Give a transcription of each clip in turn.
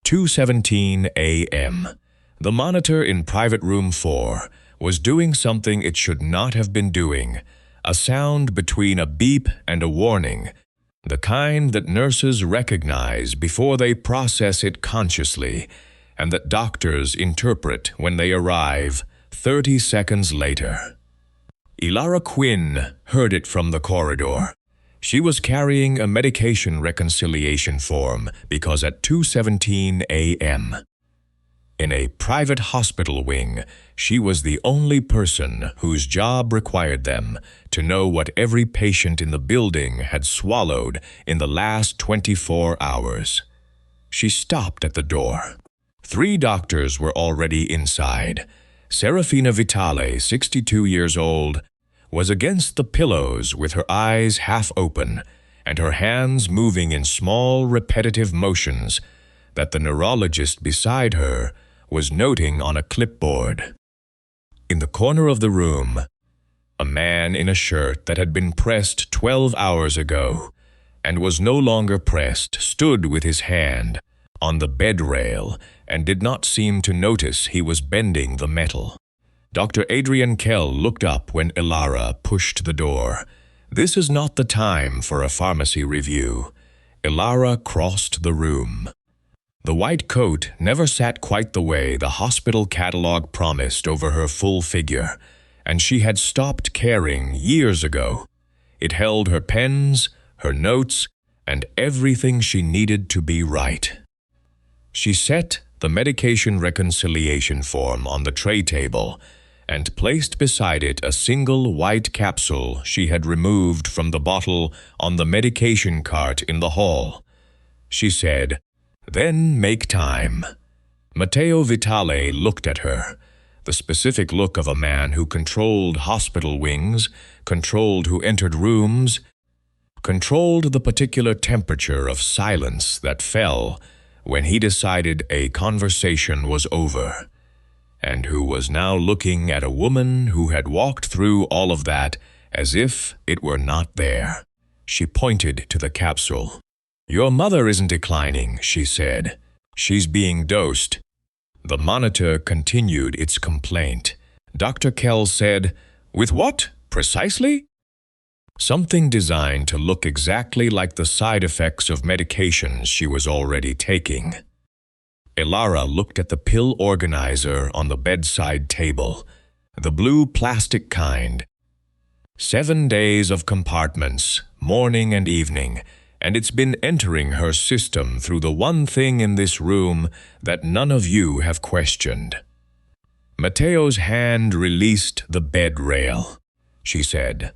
2:17 a.m. The monitor in private room 4 was doing something it should not have been doing, a sound between a beep and a warning, the kind that nurses recognize before they process it consciously, and that doctors interpret when they arrive 30 seconds later. Elara Quinn heard it from the corridor. She was carrying a medication reconciliation form because at 2:17 a.m., in a private hospital wing, she was the only person whose job required them to know what every patient in the building had swallowed in the last 24 hours. She stopped at the door. 3 doctors were already inside. Serafina Vitale, 62 years old, was against the pillows with her eyes half open and her hands moving in small, repetitive motions that the neurologist beside her was noting on a clipboard. In the corner of the room, a man in a shirt that had been pressed 12 hours ago and was no longer pressed stood with his hand on the bed rail and did not seem to notice he was bending the metal. Dr. Adrian Kell looked up when Elara pushed the door. This is not the time for a pharmacy review. Elara crossed the room. The white coat never sat quite the way the hospital catalog promised over her full figure, and she had stopped caring years ago. It held her pens, her notes, and everything she needed to be right. She set the medication reconciliation form on the tray table and placed beside it a single white capsule she had removed from the bottle on the medication cart in the hall. She said, "Then make time." Matteo Vitale looked at her, the specific look of a man who controlled hospital wings, controlled who entered rooms, controlled the particular temperature of silence that fell when he decided a conversation was over, and who was now looking at a woman who had walked through all of that as if it were not there. She pointed to the capsule. "Your mother isn't declining," she said. "She's being dosed." The monitor continued its complaint. Dr. Kell said, "With what, precisely?" "Something designed to look exactly like the side effects of medications she was already taking." Elara looked at the pill organizer on the bedside table, the blue plastic kind. 7 days of compartments, morning and evening, and it's been entering her system through the one thing in this room that none of you have questioned. Matteo's hand released the bed rail. She said,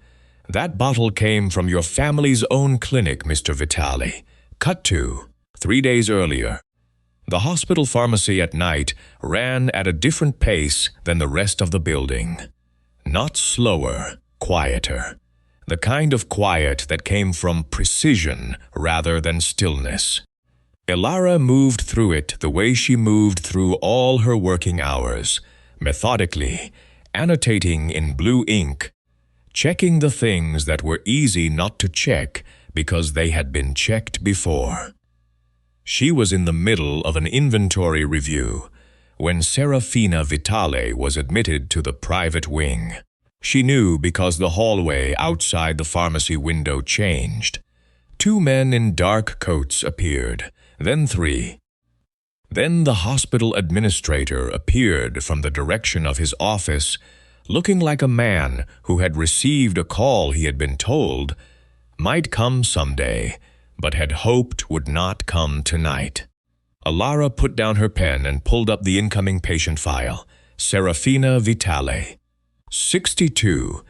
"That bottle came from your family's own clinic, Mr. Vitale. Cut to 3 days earlier. The hospital pharmacy at night ran at a different pace than the rest of the building. Not slower, quieter. The kind of quiet that came from precision rather than stillness. Elara moved through it the way she moved through all her working hours, methodically, annotating in blue ink, checking the things that were easy not to check because they had been checked before. She was in the middle of an inventory review when Serafina Vitale was admitted to the private wing. She knew because the hallway outside the pharmacy window changed. 2 men in dark coats appeared, then 3. Then the hospital administrator appeared from the direction of his office, looking like a man who had received a call he had been told might come someday, but had hoped would not come tonight. Elara put down her pen and pulled up the incoming patient file. Serafina Vitale, 62,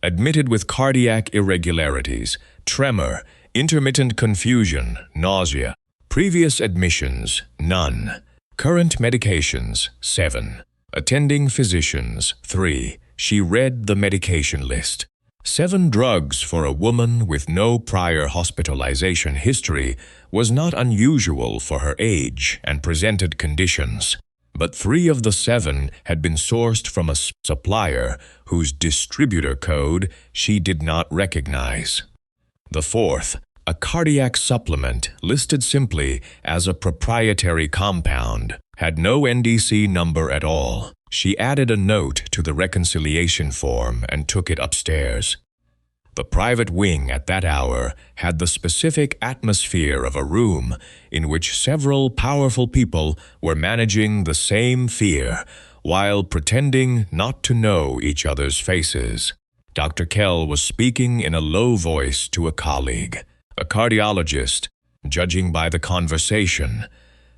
admitted with cardiac irregularities, tremor, intermittent confusion, nausea. Previous admissions, none. Current medications, 7. Attending physicians, 3. She read the medication list. 7 drugs for a woman with no prior hospitalization history was not unusual for her age and presented conditions, but 3 of the 7 had been sourced from a supplier whose distributor code she did not recognize. The 4th, a cardiac supplement listed simply as a proprietary compound, had no NDC number at all. She added a note to the reconciliation form and took it upstairs. The private wing at that hour had the specific atmosphere of a room in which several powerful people were managing the same fear while pretending not to know each other's faces. Dr. Kell was speaking in a low voice to a colleague, a cardiologist, judging by the conversation.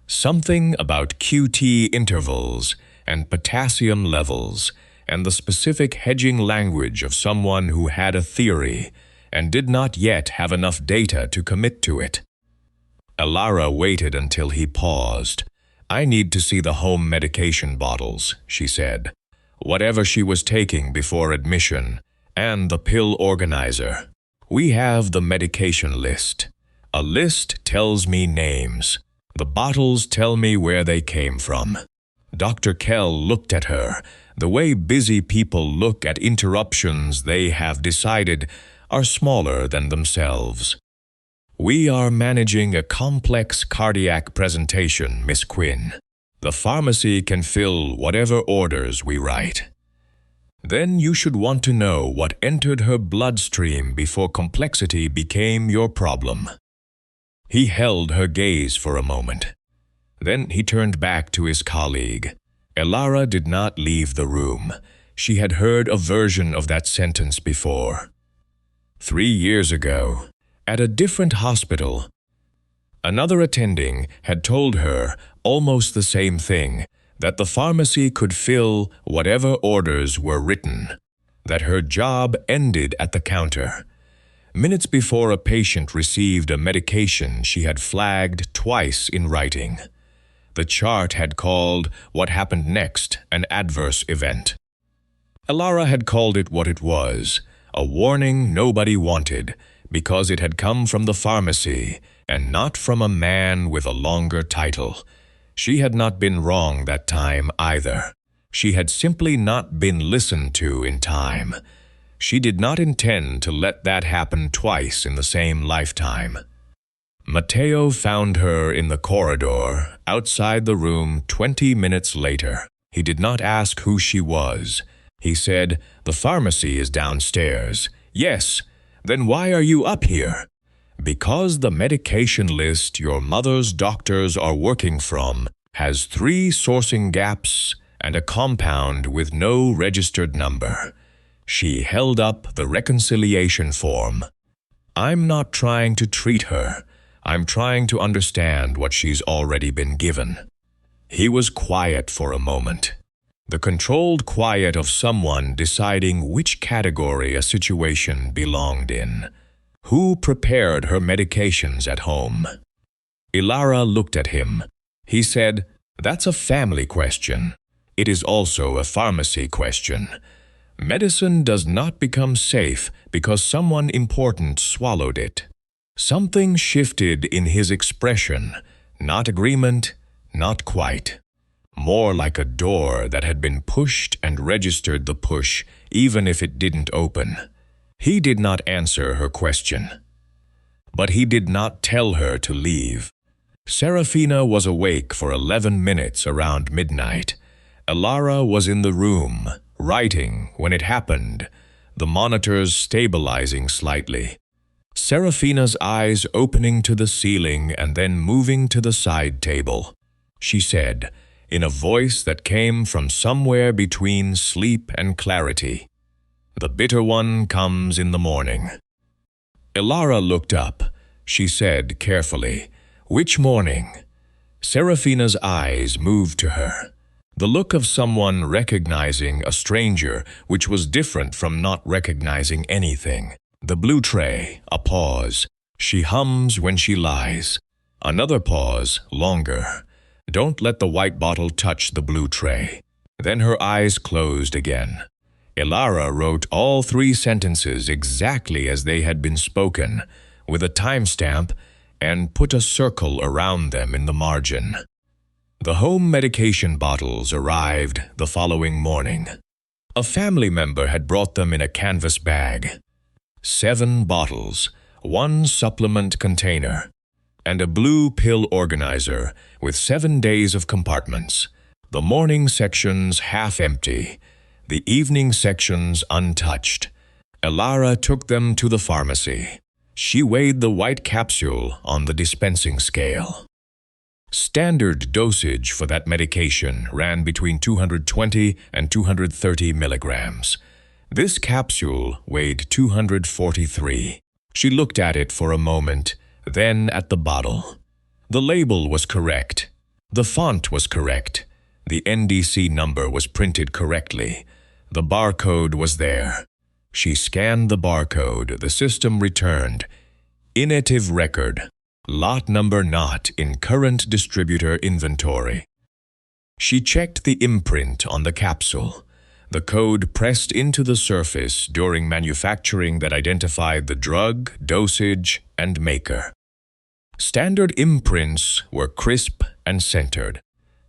Something about QT intervals and potassium levels and the specific hedging language of someone who had a theory and did not yet have enough data to commit to it. Elara waited until he paused. "I need to see the home medication bottles," she said. "Whatever she was taking before admission, and the pill organizer. We have the medication list. A list tells me names. The bottles tell me where they came from." Dr. Kell looked at her, the way busy people look at interruptions they have decided are smaller than themselves. "We are managing a complex cardiac presentation, Miss Quinn. The pharmacy can fill whatever orders we write." "Then you should want to know what entered her bloodstream before complexity became your problem." He held her gaze for a moment. Then he turned back to his colleague. Elara did not leave the room. She had heard a version of that sentence before. 3 years ago, at a different hospital, another attending had told her almost the same thing, that the pharmacy could fill whatever orders were written, that her job ended at the counter. Minutes before a patient received a medication she had flagged twice in writing. The chart had called what happened next an adverse event. Elara had called it what it was, a warning nobody wanted, because it had come from the pharmacy and not from a man with a longer title. She had not been wrong that time either. She had simply not been listened to in time. She did not intend to let that happen twice in the same lifetime. Matteo found her in the corridor, outside the room 20 minutes later. He did not ask who she was. He said, "The pharmacy is downstairs." "Yes, then why are you up here?" "Because the medication list your mother's doctors are working from has 3 sourcing gaps and a compound with no registered number." She held up the reconciliation form. "I'm not trying to treat her. I'm trying to understand what she's already been given." He was quiet for a moment. The controlled quiet of someone deciding which category a situation belonged in. Who prepared her medications at home? Elara looked at him. He said, "That's a family question. It is also a pharmacy question. Medicine does not become safe because someone important swallowed it." Something shifted in his expression, not agreement, not quite. More like a door that had been pushed and registered the push, even if it didn't open. He did not answer her question. But he did not tell her to leave. Serafina was awake for 11 minutes around midnight. Elara was in the room, writing when it happened, the monitors stabilizing slightly. Serafina's eyes opening to the ceiling and then moving to the side table. She said, in a voice that came from somewhere between sleep and clarity, "The bitter one comes in the morning." Elara looked up. She said carefully, "Which morning?" Serafina's eyes moved to her. The look of someone recognizing a stranger, which was different from not recognizing anything. The blue tray, a pause. She hums when she lies. Another pause, longer. Don't let the white bottle touch the blue tray. Then her eyes closed again. Elara wrote all 3 sentences exactly as they had been spoken, with a timestamp, and put a circle around them in the margin. The home medication bottles arrived the following morning. A family member had brought them in a canvas bag. 7 bottles, one supplement container, and a blue pill organizer with 7 days of compartments. The morning sections half empty, the evening sections untouched. Elara took them to the pharmacy. She weighed the white capsule on the dispensing scale. Standard dosage for that medication ran between 220 and 230 milligrams. This capsule weighed 243. She looked at it for a moment, then at the bottle. The label was correct. The font was correct. The NDC number was printed correctly. The barcode was there. She scanned the barcode. The system returned. Inactive record. Lot number not in current distributor inventory. She checked the imprint on the capsule. The code pressed into the surface during manufacturing that identified the drug, dosage, and maker. Standard imprints were crisp and centered.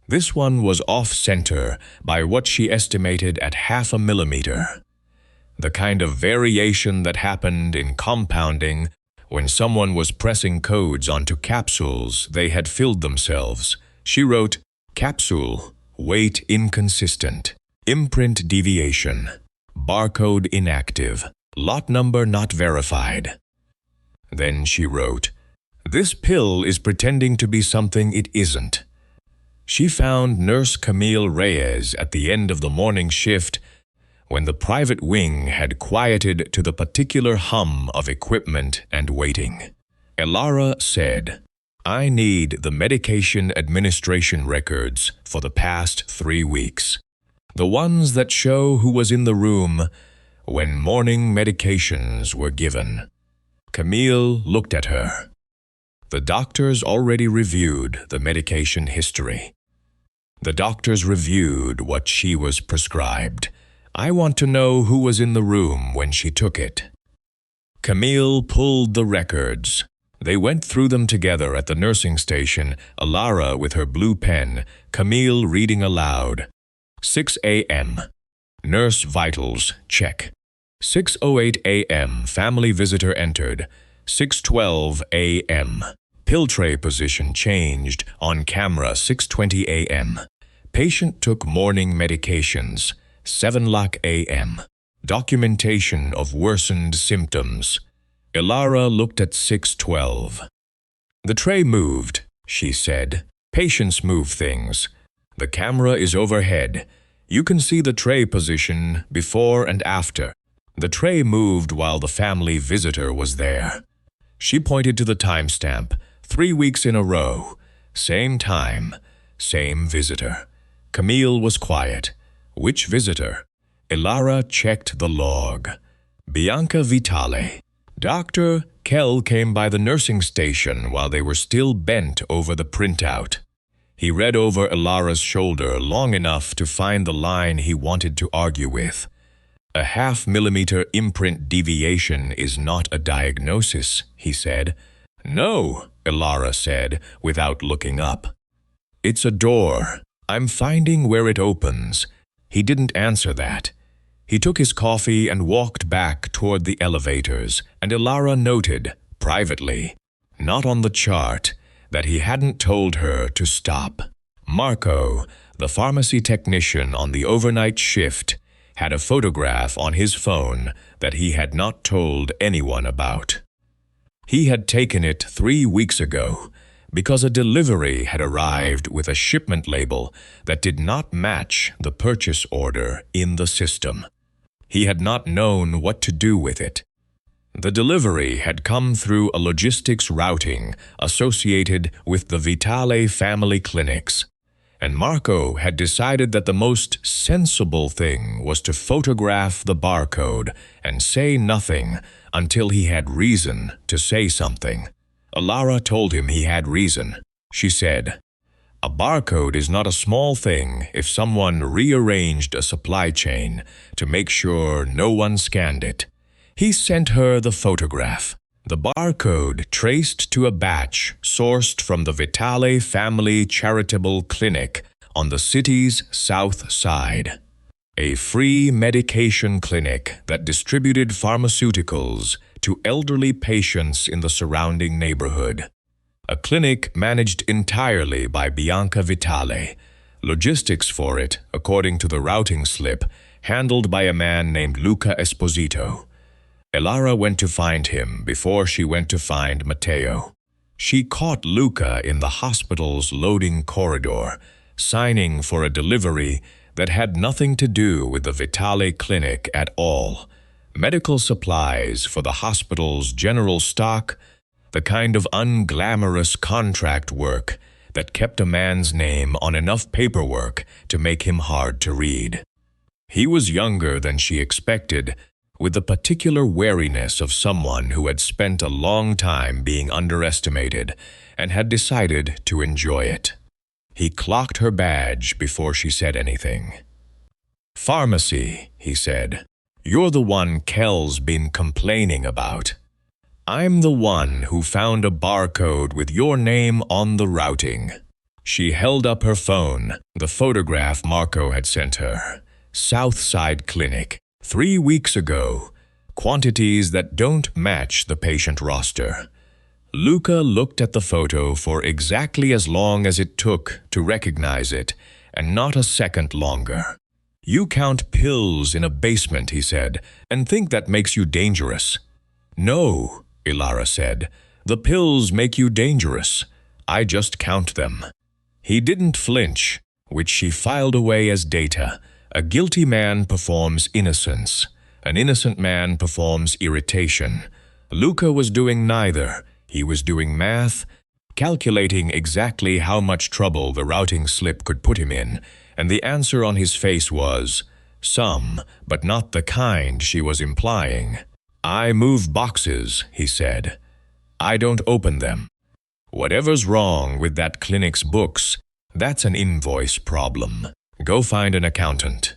This one was off-center by what she estimated at 0.5 millimeter. The kind of variation that happened in compounding when someone was pressing codes onto capsules they had filled themselves. She wrote, "Capsule, weight inconsistent, imprint deviation, barcode inactive, lot number not verified." Then she wrote, "This pill is pretending to be something it isn't." She found Nurse Camille Reyes at the end of the morning shift when the private wing had quieted to the particular hum of equipment and waiting. Elara said, "I need the medication administration records for the past 3 weeks. The ones that show who was in the room when morning medications were given." Camille looked at her. The doctors already reviewed the medication history. The doctors reviewed what she was prescribed. "I want to know who was in the room when she took it." Camille pulled the records. They went through them together at the nursing station, Elara with her blue pen, Camille reading aloud. 6 a.m. Nurse vitals, check. 6:08 a.m. Family visitor entered. 6:12 a.m. Pill tray position changed on camera. 6:20 a.m. Patient took morning medications. 7:00 a.m. Documentation of worsened symptoms. Elara looked at 6:12. "The tray moved," she said. "Patients move things. The camera is overhead. You can see the tray position before and after. The tray moved while the family visitor was there." She pointed to the timestamp. 3 weeks in a row. Same time, same visitor. Camille was quiet. "Which visitor?" Elara checked the log. "Bianca Vitale." Dr. Kell came by the nursing station while they were still bent over the printout. He read over Elara's shoulder long enough to find the line he wanted to argue with. "A 0.5 millimeter imprint deviation is not a diagnosis," he said. "No," Elara said without looking up. "It's a door. I'm finding where it opens." He didn't answer that. He took his coffee and walked back toward the elevators, and Elara noted, privately, not on the chart, that he hadn't told her to stop. Marco, the pharmacy technician on the overnight shift, had a photograph on his phone that he had not told anyone about. He had taken it 3 weeks ago because a delivery had arrived with a shipment label that did not match the purchase order in the system. He had not known what to do with it. The delivery had come through a logistics routing associated with the Vitale family clinics, and Marco had decided that the most sensible thing was to photograph the barcode and say nothing until he had reason to say something. Elara told him he had reason. She said, "A barcode is not a small thing if someone rearranged a supply chain to make sure no one scanned it." He sent her the photograph. The barcode traced to a batch sourced from the Vitale Family Charitable Clinic on the city's south side, a free medication clinic that distributed pharmaceuticals to elderly patients in the surrounding neighborhood. A clinic managed entirely by Bianca Vitale. Logistics for it, according to the routing slip, handled by a man named Luca Esposito. Elara went to find him before she went to find Matteo. She caught Luca in the hospital's loading corridor, signing for a delivery that had nothing to do with the Vitale clinic at all. Medical supplies for the hospital's general stock, the kind of unglamorous contract work that kept a man's name on enough paperwork to make him hard to read. He was younger than she expected, with the particular wariness of someone who had spent a long time being underestimated and had decided to enjoy it. He clocked her badge before she said anything. "Pharmacy," he said. "You're the one Kel's been complaining about. I'm the one who found a barcode with your name on the routing." She held up her phone, the photograph Marco had sent her. Southside Clinic, 3 weeks ago. Quantities that don't match the patient roster. Luca looked at the photo for exactly as long as it took to recognize it, and not a second longer. "You count pills in a basement," he said, "and think that makes you dangerous." "No," Elara said, "the pills make you dangerous. I just count them." He didn't flinch, which she filed away as data. A guilty man performs innocence. An innocent man performs irritation. Luca was doing neither. He was doing math, calculating exactly how much trouble the routing slip could put him in, and the answer on his face was, some, but not the kind she was implying. "I move boxes," he said. "I don't open them. Whatever's wrong with that clinic's books, that's an invoice problem. Go find an accountant."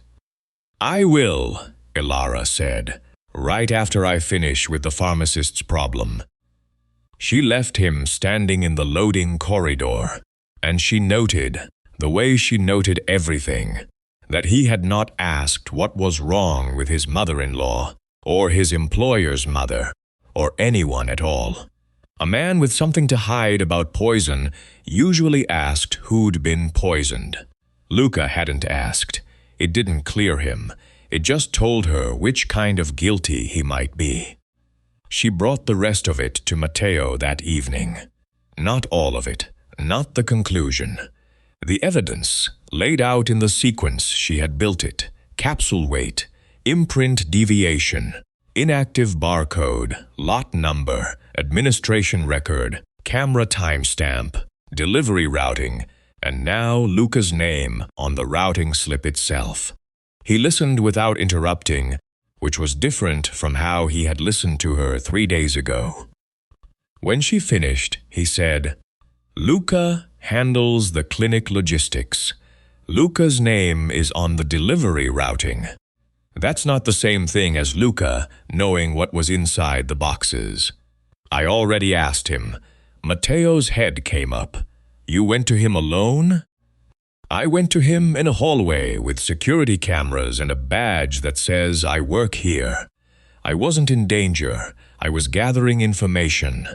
"I will," Elara said, "right after I finish with the pharmacist's problem." She left him standing in the loading corridor, and she noted, the way she noted everything, that he had not asked what was wrong with his mother-in-law, or his employer's mother, or anyone at all. A man with something to hide about poison usually asked who'd been poisoned. Luca hadn't asked. It didn't clear him. It just told her which kind of guilty he might be. She brought the rest of it to Matteo that evening. Not all of it, not the conclusion. The evidence, laid out in the sequence she had built it, capsule weight, imprint deviation, inactive barcode, lot number, administration record, camera timestamp, delivery routing, and now Luca's name on the routing slip itself. He listened without interrupting, which was different from how he had listened to her 3 days ago. When she finished, he said, "Luca handles the clinic logistics. Luca's name is on the delivery routing. That's not the same thing as Luca knowing what was inside the boxes. I already asked him. Matteo's head came up. You went to him alone?" "I went to him in a hallway with security cameras and a badge that says I work here. I wasn't in danger. I was gathering information."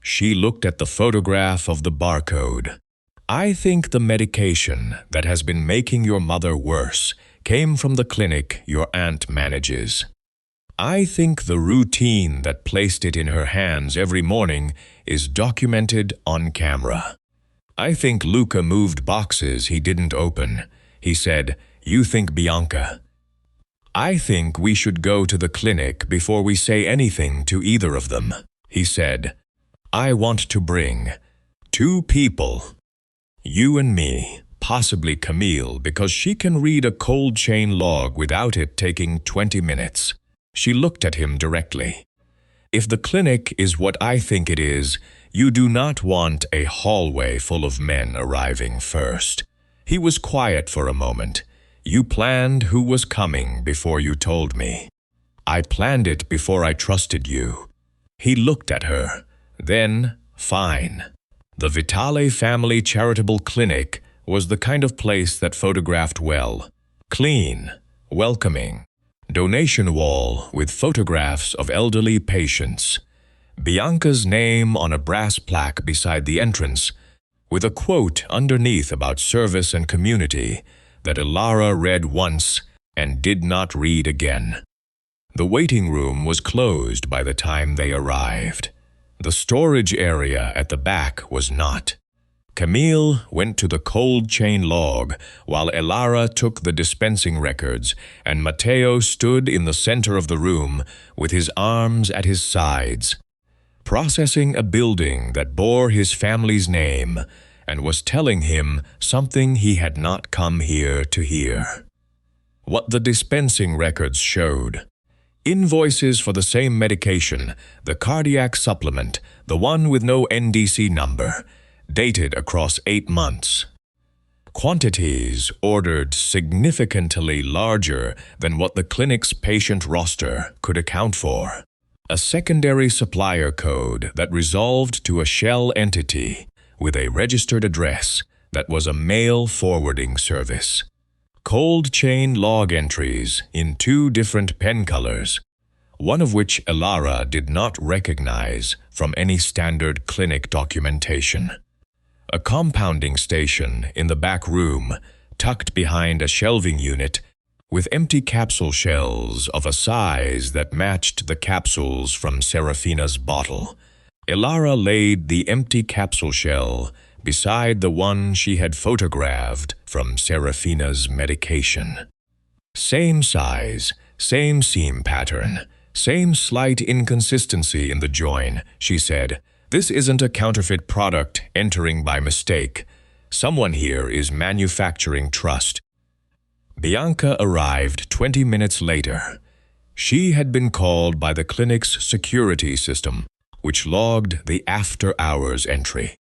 She looked at the photograph of the barcode. "I think the medication that has been making your mother worse came from the clinic your aunt manages. I think the routine that placed it in her hands every morning is documented on camera. I think Luca moved boxes he didn't open. He said, 'You think Bianca.' I think we should go to the clinic before we say anything to either of them." He said, "I want to bring 2 people. You and me, possibly Camille, because she can read a cold chain log without it taking 20 minutes. She looked at him directly. "If the clinic is what I think it is, you do not want a hallway full of men arriving first." He was quiet for a moment. "You planned who was coming before you told me." "I planned it before I trusted you." He looked at her. Then, fine. The Vitale Family Charitable Clinic was the kind of place that photographed well. Clean, welcoming. donation wall with photographs of elderly patients, Bianca's name on a brass plaque beside the entrance, with a quote underneath about service and community that Elara read once and did not read again. The waiting room was closed by the time they arrived. The storage area at the back was not. Camille went to the cold chain log while Elara took the dispensing records, and Matteo stood in the center of the room with his arms at his sides, processing a building that bore his family's name and was telling him something he had not come here to hear. What the dispensing records showed: invoices for the same medication, the cardiac supplement, the one with no NDC number, dated across 8 months. Quantities ordered significantly larger than what the clinic's patient roster could account for. A secondary supplier code that resolved to a shell entity with a registered address that was a mail forwarding service. Cold chain log entries in 2 different pen colors, one of which Elara did not recognize from any standard clinic documentation. A compounding station in the back room, tucked behind a shelving unit, with empty capsule shells of a size that matched the capsules from Serafina's bottle. Elara laid the empty capsule shell beside the one she had photographed from Serafina's medication. Same size, same seam pattern, same slight inconsistency in the join, she said. This isn't a counterfeit product entering by mistake. Someone here is manufacturing trust. Bianca arrived 20 minutes later. She had been called by the clinic's security system, which logged the after-hours entry.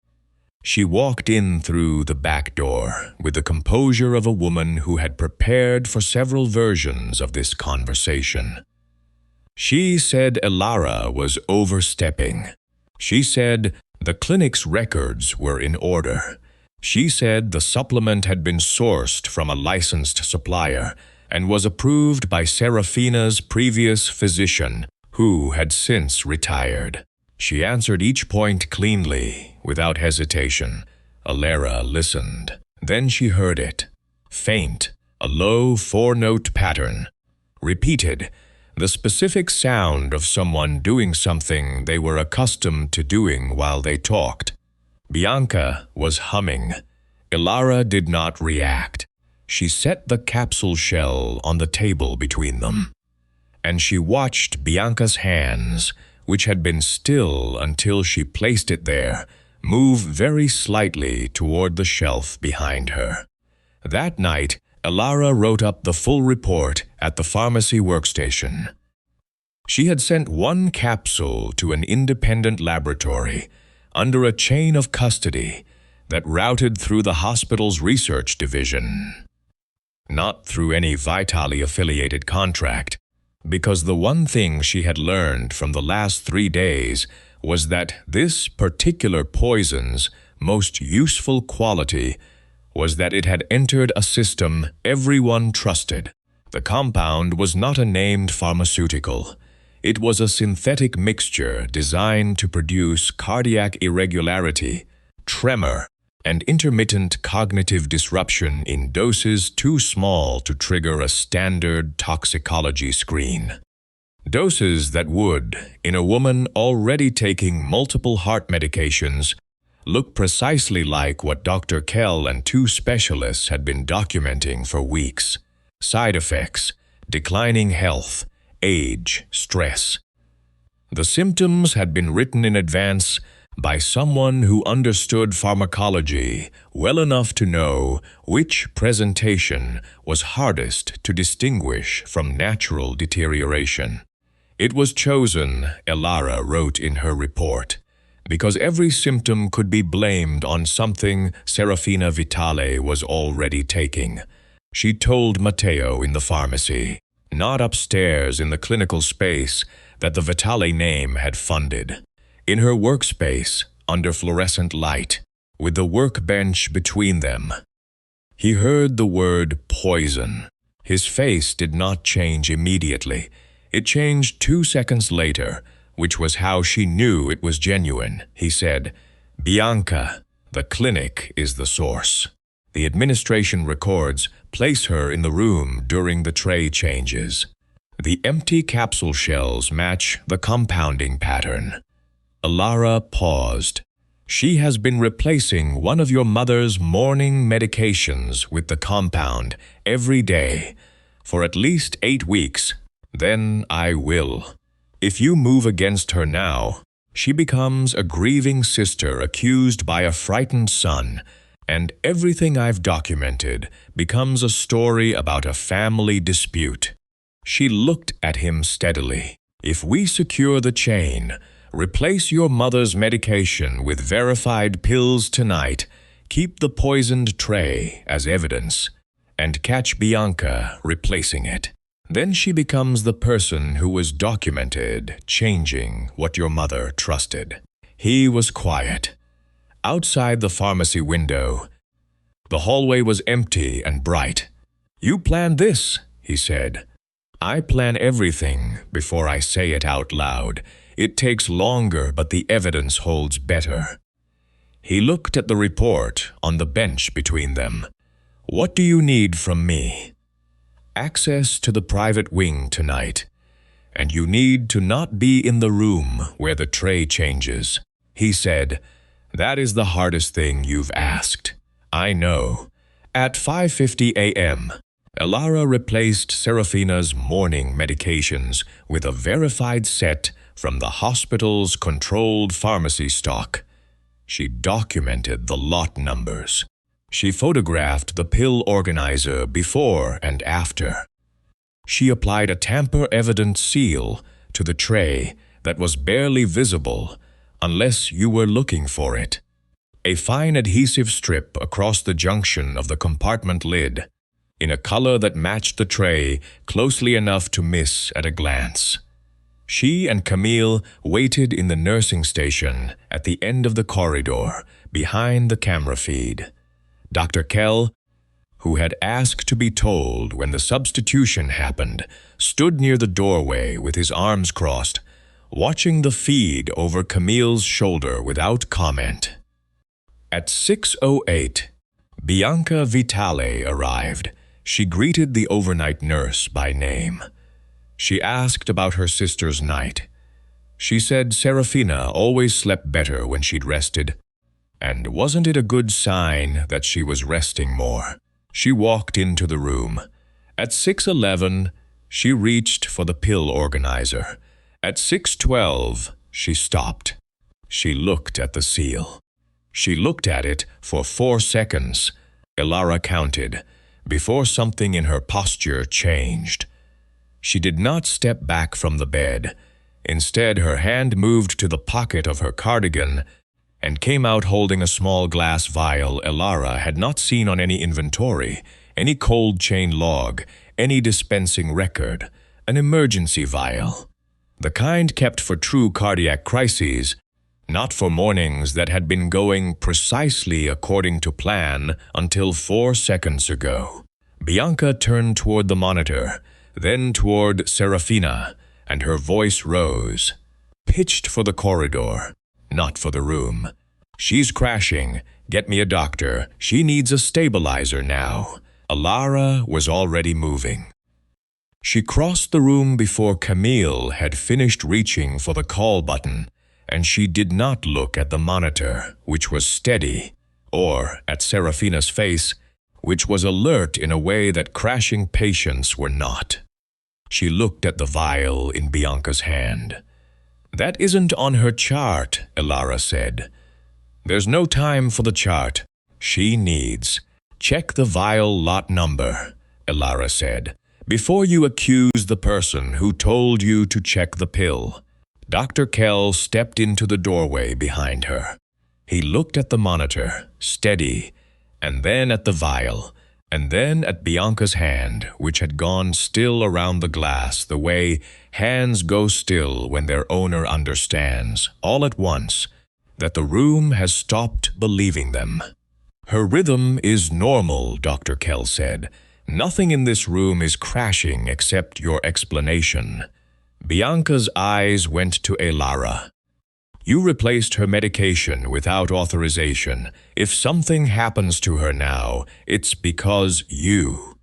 She walked in through the back door with the composure of a woman who had prepared for several versions of this conversation. She said Elara was overstepping. She said the clinic's records were in order. She said the supplement had been sourced from a licensed supplier and was approved by Serafina's previous physician, who had since retired. She answered each point cleanly, without hesitation. Elara listened. Then she heard it. Faint, a low 4-note pattern. Repeated, the specific sound of someone doing something they were accustomed to doing while they talked. Bianca was humming. Elara did not react. She set the capsule shell on the table between them, and she watched Bianca's hands, which had been still until she placed it there, move very slightly toward the shelf behind her. That night, Elara wrote up the full report at the pharmacy workstation. She had sent 1 capsule to an independent laboratory under a chain of custody that routed through the hospital's research division, not through any Vitale-affiliated contract, because the one thing she had learned from the last 3 days was that this particular poison's most useful quality was that it had entered a system everyone trusted. The compound was not a named pharmaceutical. It was a synthetic mixture designed to produce cardiac irregularity, tremor, and intermittent cognitive disruption in doses too small to trigger a standard toxicology screen. Doses that would, in a woman already taking multiple heart medications, look precisely like what Dr. Kell and 2 specialists had been documenting for weeks. Side effects, declining health, age, stress. The symptoms had been written in advance by someone who understood pharmacology well enough to know which presentation was hardest to distinguish from natural deterioration. It was chosen, Elara wrote in her report, because every symptom could be blamed on something Serafina Vitale was already taking. She told Matteo in the pharmacy, not upstairs in the clinical space that the Vitale name had funded. In her workspace, under fluorescent light, with the workbench between them. He heard the word poison. His face did not change immediately. It changed 2 seconds later, which was how she knew it was genuine. He said, "Bianca, the clinic is the source. The administration records place her in the room during the tray changes. The empty capsule shells match the compounding pattern." Elara paused. "She has been replacing one of your mother's morning medications with the compound every day for at least 8 weeks. Then I will. If you move against her now, she becomes a grieving sister accused by a frightened son, and everything I've documented becomes a story about a family dispute." She looked at him steadily. "If we secure the chain, replace your mother's medication with verified pills tonight, keep the poisoned tray as evidence, and catch Bianca replacing it. Then she becomes the person who was documented changing what your mother trusted." He was quiet. Outside the pharmacy window, the hallway was empty and bright. "You planned this," he said. "I plan everything before I say it out loud. It takes longer, but the evidence holds better." He looked at the report on the bench between them. "What do you need from me?" "Access to the private wing tonight, and you need to not be in the room where the tray changes." He said, "That is the hardest thing you've asked. I know." At 5:50 a.m., Elara replaced Serafina's morning medications with a verified set from the hospital's controlled pharmacy stock. She documented the lot numbers. She photographed the pill organizer before and after. She applied a tamper-evident seal to the tray that was barely visible unless you were looking for it. A fine adhesive strip across the junction of the compartment lid, in a color that matched the tray closely enough to miss at a glance. She and Camille waited in the nursing station at the end of the corridor, behind the camera feed. Dr. Kell, who had asked to be told when the substitution happened, stood near the doorway with his arms crossed, watching the feed over Camille's shoulder without comment. At 6:08, Bianca Vitale arrived. She greeted the overnight nurse by name. She asked about her sister's night. She said Serafina always slept better when she'd rested, and wasn't it a good sign that she was resting more? She walked into the room. At 6:11, she reached for the pill organizer. At 6:12, she stopped. She looked at the seal. She looked at it for 4 seconds, Elara counted, before something in her posture changed. She did not step back from the bed. Instead, her hand moved to the pocket of her cardigan and came out holding a small glass vial Elara had not seen on any inventory, any cold chain log, any dispensing record, an emergency vial. The kind kept for true cardiac crises, not for mornings that had been going precisely according to plan until 4 seconds ago. Bianca turned toward the monitor, then toward Serafina, and her voice rose, pitched for the corridor, not for the room. "She's crashing. Get me a doctor. She needs a stabilizer now." Elara was already moving. She crossed the room before Camille had finished reaching for the call button, and she did not look at the monitor, which was steady, or at Serafina's face, which was alert in a way that crashing patients were not. She looked at the vial in Bianca's hand. "That isn't on her chart," Elara said. "There's no time for the chart. She needs." "Check the vial lot number," Elara said, "before you accuse the person who told you to check the pill." Dr. Kell stepped into the doorway behind her. He looked at the monitor, steady, and then at the vial, and then at Bianca's hand, which had gone still around the glass the way hands go still when their owner understands, all at once, that the room has stopped believing them. "Her rhythm is normal," Dr. Kell said. Nothing in this room is crashing except your explanation." Bianca's eyes went to Elara. "You replaced her medication without authorization. If something happens to her now, it's because you."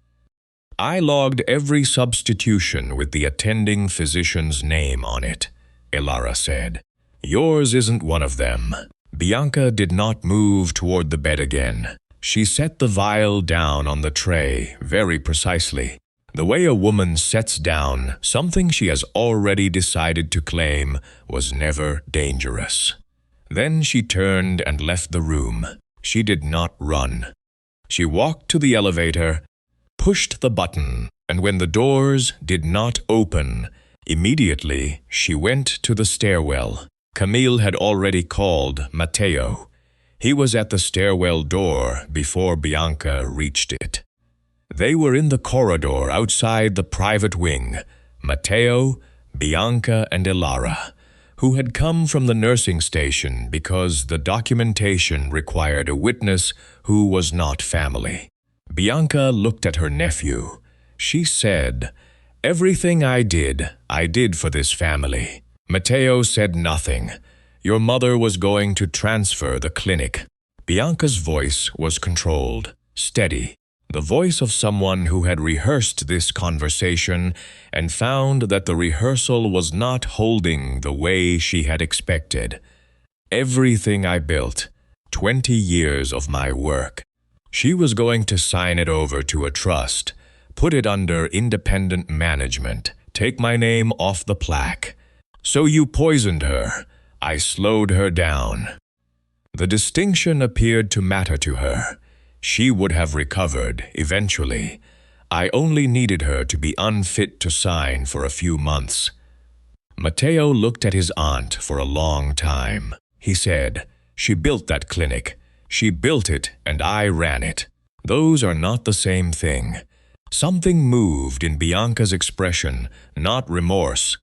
"I logged every substitution with the attending physician's name on it," Elara said. "Yours isn't one of them." Bianca did not move toward the bed again. She set the vial down on the tray very precisely, the way a woman sets down something she has already decided to claim was never dangerous. Then she turned and left the room. She did not run. She walked to the elevator, pushed the button, and when the doors did not open, immediately she went to the stairwell. Camille had already called Matteo. He was at the stairwell door before Bianca reached it. They were in the corridor outside the private wing, Matteo, Bianca, and Elara, who had come from the nursing station because the documentation required a witness who was not family. Bianca looked at her nephew. She said, "Everything I did for this family." Matteo said nothing. "Your mother was going to transfer the clinic." Bianca's voice was controlled, steady, the voice of someone who had rehearsed this conversation and found that the rehearsal was not holding the way she had expected. "Everything I built, 20 years of my work." She was going to sign it over to a trust, put it under independent management, take my name off the plaque. "So you poisoned her." I slowed her down. The distinction appeared to matter to her. She would have recovered eventually. I only needed her to be unfit to sign for a few months. Matteo looked at his aunt for a long time. He said, "She built that clinic. She built it and I ran it. Those are not the same thing." Something moved in Bianca's expression, not remorse.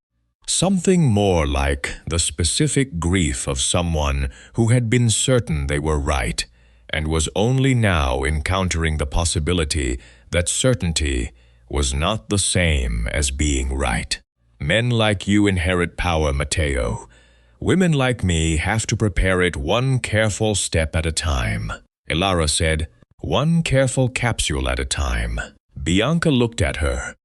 Something more like the specific grief of someone who had been certain they were right and was only now encountering the possibility that certainty was not the same as being right. "Men like you inherit power, Matteo. Women like me have to prepare it one careful step at a time." Elara said, "One careful capsule at a time." Bianca looked at her.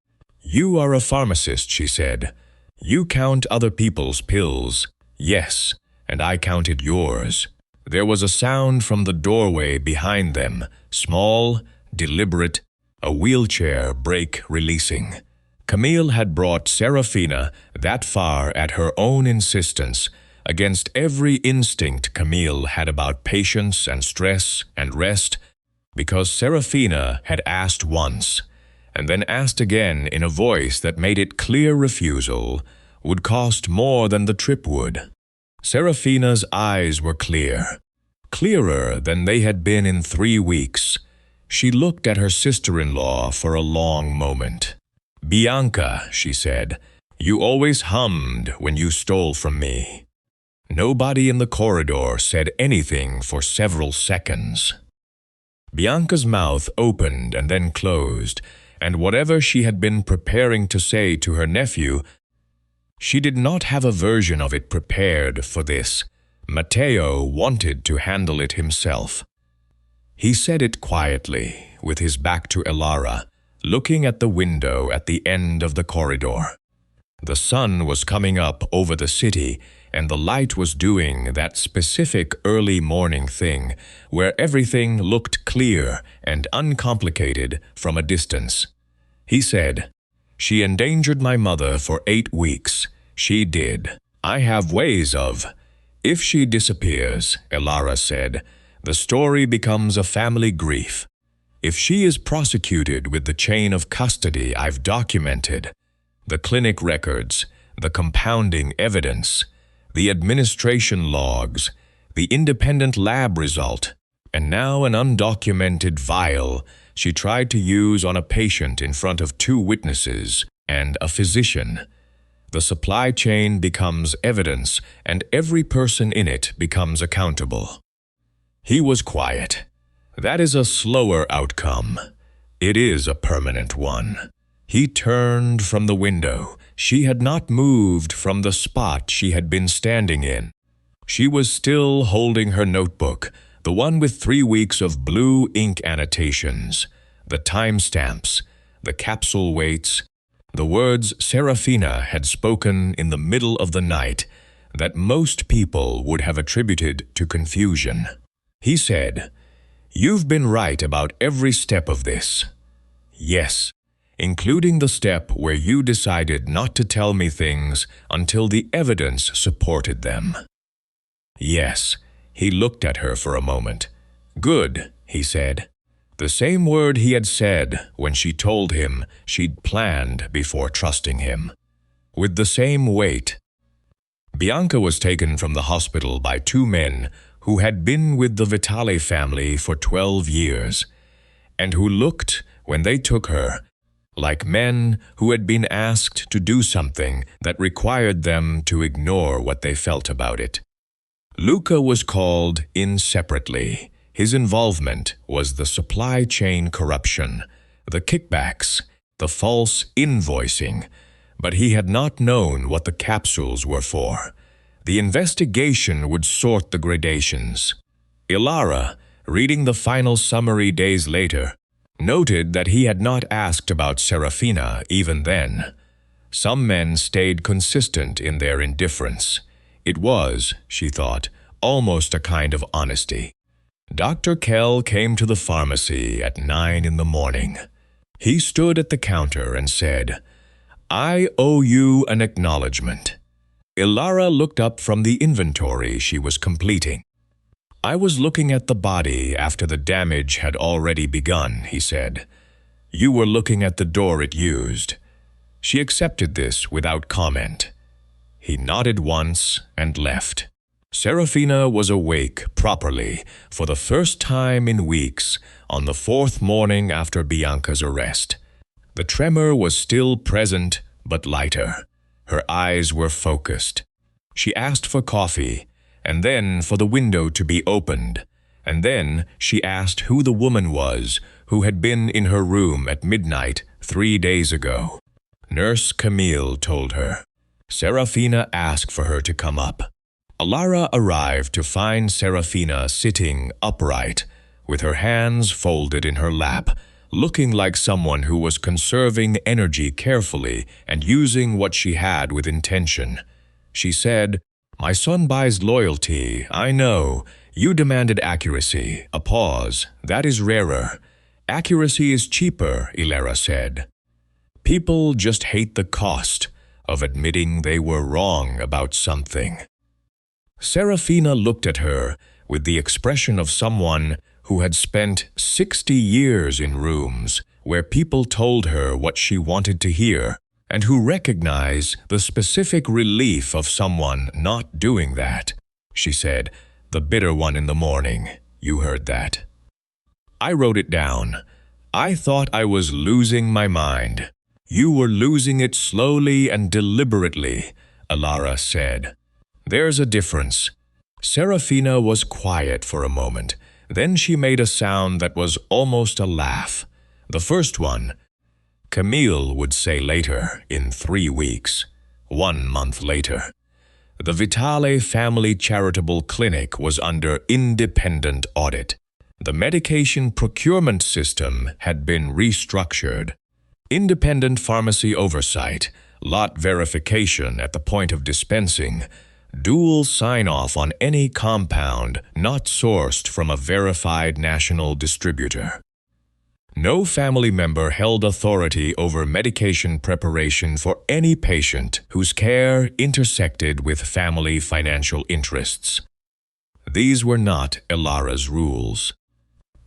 "You are a pharmacist," she said. "You count other people's pills." "Yes, and I counted yours." There was a sound from the doorway behind them, small, deliberate, a wheelchair brake releasing. Camille had brought Serafina that far at her own insistence, against every instinct Camille had about patience and stress and rest, because Serafina had asked once, and then asked again in a voice that made it clear refusal would cost more than the trip would. Serafina's eyes were clear, clearer than they had been in 3 weeks. She looked at her sister-in-law for a long moment. "Bianca," she said, "you always hummed when you stole from me." Nobody in the corridor said anything for several seconds. Bianca's mouth opened and then closed, and whatever she had been preparing to say to her nephew, she did not have a version of it prepared for this. Matteo wanted to handle it himself. He said it quietly, with his back to Elara, looking at the window at the end of the corridor. The sun was coming up over the city, and the light was doing that specific early morning thing where everything looked clear and uncomplicated from a distance. He said, "She endangered my mother for 8 weeks. She did. I have ways of." "If she disappears," Elara said, "the story becomes a family grief. If she is prosecuted with the chain of custody I've documented, the clinic records, the compounding evidence, the administration logs, the independent lab result, and now an undocumented vial she tried to use on a patient in front of 2 witnesses and a physician. The supply chain becomes evidence, and every person in it becomes accountable." He was quiet. "That is a slower outcome." It is a permanent one. He turned from the window. She had not moved from the spot she had been standing in. She was still holding her notebook, the one with 3 weeks of blue ink annotations, the timestamps, the capsule weights, the words Serafina had spoken in the middle of the night that most people would have attributed to confusion. He said, "You've been right about every step of this." "Yes, including the step where you decided not to tell me things until the evidence supported them." "Yes." He looked at her for a moment. "Good," he said. The same word he had said when she told him she'd planned before trusting him. With the same weight. Bianca was taken from the hospital by 2 men who had been with the Vitale family for 12 years, and who looked, when they took her, like men who had been asked to do something that required them to ignore what they felt about it. Luca was called in separately. His involvement was the supply chain corruption, the kickbacks, the false invoicing, but he had not known what the capsules were for. The investigation would sort the gradations. Elara, reading the final summary days later, noted that he had not asked about Serafina even then. Some men stayed consistent in their indifference. It was, she thought, almost a kind of honesty. Dr. Kell came to the pharmacy at 9 in the morning. He stood at the counter and said, "I owe you an acknowledgement." Elara looked up from the inventory she was completing. "I was looking at the body after the damage had already begun," he said. "You were looking at the door it used." She accepted this without comment. He nodded once and left. Serafina was awake properly for the first time in weeks on the 4th morning after Bianca's arrest. The tremor was still present but lighter. Her eyes were focused. She asked for coffee, and then for the window to be opened, and then she asked who the woman was who had been in her room at midnight 3 days ago. Nurse Camille told her. Serafina asked for her to come up. Elara arrived to find Serafina sitting upright, with her hands folded in her lap, looking like someone who was conserving energy carefully and using what she had with intention. She said, "My son buys loyalty, I know. You demanded accuracy." A pause. "That is rarer. Accuracy is cheaper," Elara said. "People just hate the cost of admitting they were wrong about something." Serafina looked at her with the expression of someone who had spent 60 years in rooms where people told her what she wanted to hear, and who recognized the specific relief of someone not doing that. She said, "The bitter one in the morning. You heard that." I wrote it down. "I thought I was losing my mind." "You were losing it slowly and deliberately," Elara said. "There's a difference." Serafina was quiet for a moment. Then she made a sound that was almost a laugh. The first one, Camille would say later, in 3 weeks. 1 month later. The Vitale Family Charitable Clinic was under independent audit. The medication procurement system had been restructured. Independent pharmacy oversight, lot verification at the point of dispensing, dual sign-off on any compound not sourced from a verified national distributor. No family member held authority over medication preparation for any patient whose care intersected with family financial interests. These were not Elara's rules.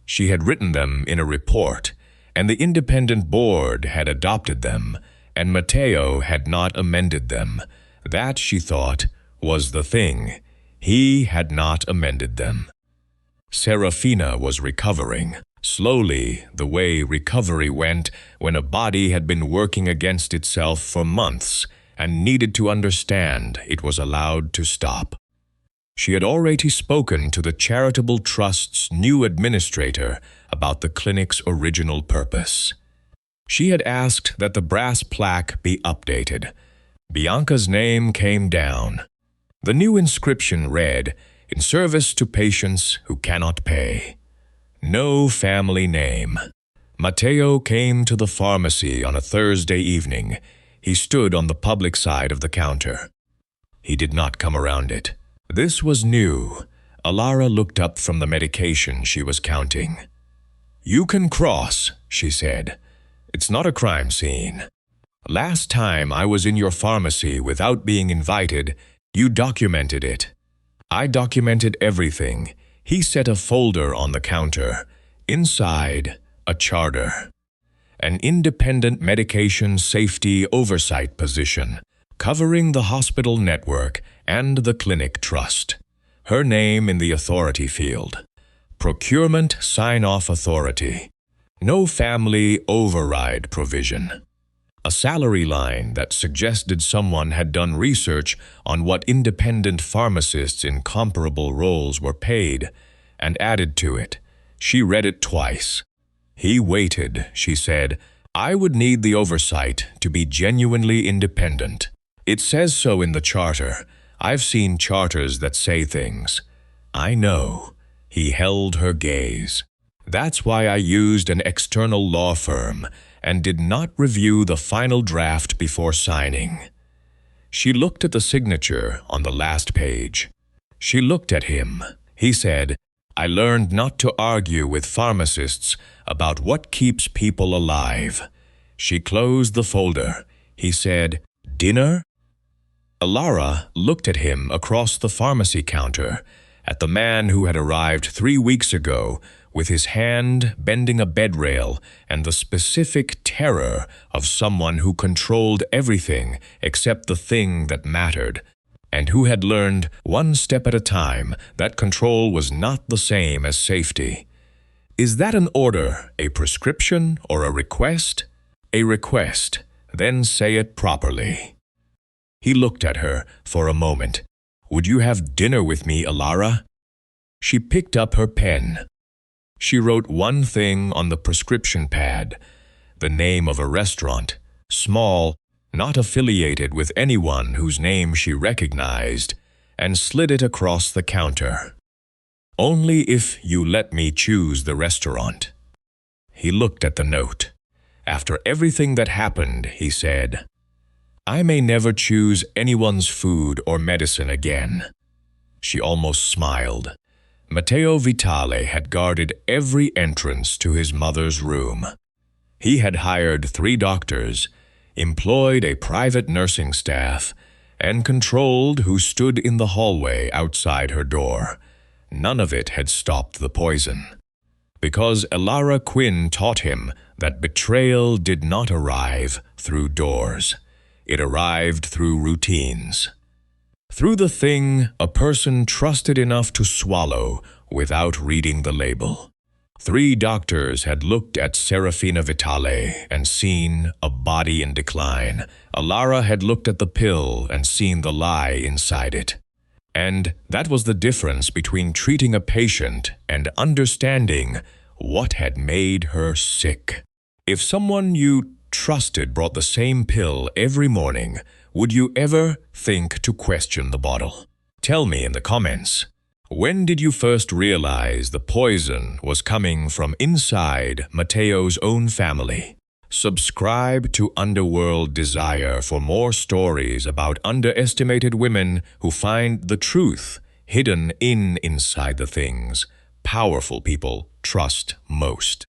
She had written them in a report, and the independent board had adopted them, and Matteo had not amended them. That, she thought, was the thing. He had not amended them. Serafina was recovering, slowly, the way recovery went when a body had been working against itself for months and needed to understand it was allowed to stop. She had already spoken to the charitable trust's new administrator about the clinic's original purpose. She had asked that the brass plaque be updated. Bianca's name came down. The new inscription read, "In service to patients who cannot pay." No family name. Matteo came to the pharmacy on a Thursday evening. He stood on the public side of the counter. He did not come around it. This was new. Elara looked up from the medication she was counting. "You can cross," she said. "It's not a crime scene. Last time I was in your pharmacy without being invited, you documented it." I documented everything. He set a folder on the counter. Inside, a charter. An independent medication safety oversight position, covering the hospital network and the clinic trust. Her name in the authority field. Procurement sign-off authority. No family override provision. A salary line that suggested someone had done research on what independent pharmacists in comparable roles were paid, and added to it. She read it twice. He waited, she said. "I would need the oversight to be genuinely independent. It says so in the charter. I've seen charters that say things." "I know." He held her gaze. "That's why I used an external law firm and did not review the final draft before signing." She looked at the signature on the last page. She looked at him. He said, "I learned not to argue with pharmacists about what keeps people alive." She closed the folder. He said, "Dinner?" Elara looked at him across the pharmacy counter, at the man who had arrived 3 weeks ago with his hand bending a bedrail and the specific terror of someone who controlled everything except the thing that mattered, and who had learned, one step at a time, that control was not the same as safety. "Is that an order, a prescription, or a request?" "A request. Then say it properly." He looked at her for a moment. "Would you have dinner with me, Elara?" She picked up her pen. She wrote one thing on the prescription pad, the name of a restaurant, small, not affiliated with anyone whose name she recognized, and slid it across the counter. "Only if you let me choose the restaurant." He looked at the note. "After everything that happened," he said, "I may never choose anyone's food or medicine again." She almost smiled. Matteo Vitale had guarded every entrance to his mother's room. He had hired 3 doctors, employed a private nursing staff, and controlled who stood in the hallway outside her door. None of it had stopped the poison. Because Elara Quinn taught him that betrayal did not arrive through doors. It arrived through routines. Through the thing a person trusted enough to swallow without reading the label. 3 doctors had looked at Serafina Vitale and seen a body in decline. Elara had looked at the pill and seen the lie inside it. And that was the difference between treating a patient and understanding what had made her sick. If someone you trusted brought the same pill every morning, would you ever think to question the bottle? Tell me in the comments. When did you first realize the poison was coming from inside Matteo's own family? Subscribe to Underworld Desire for more stories about underestimated women who find the truth hidden inside the things powerful people trust most.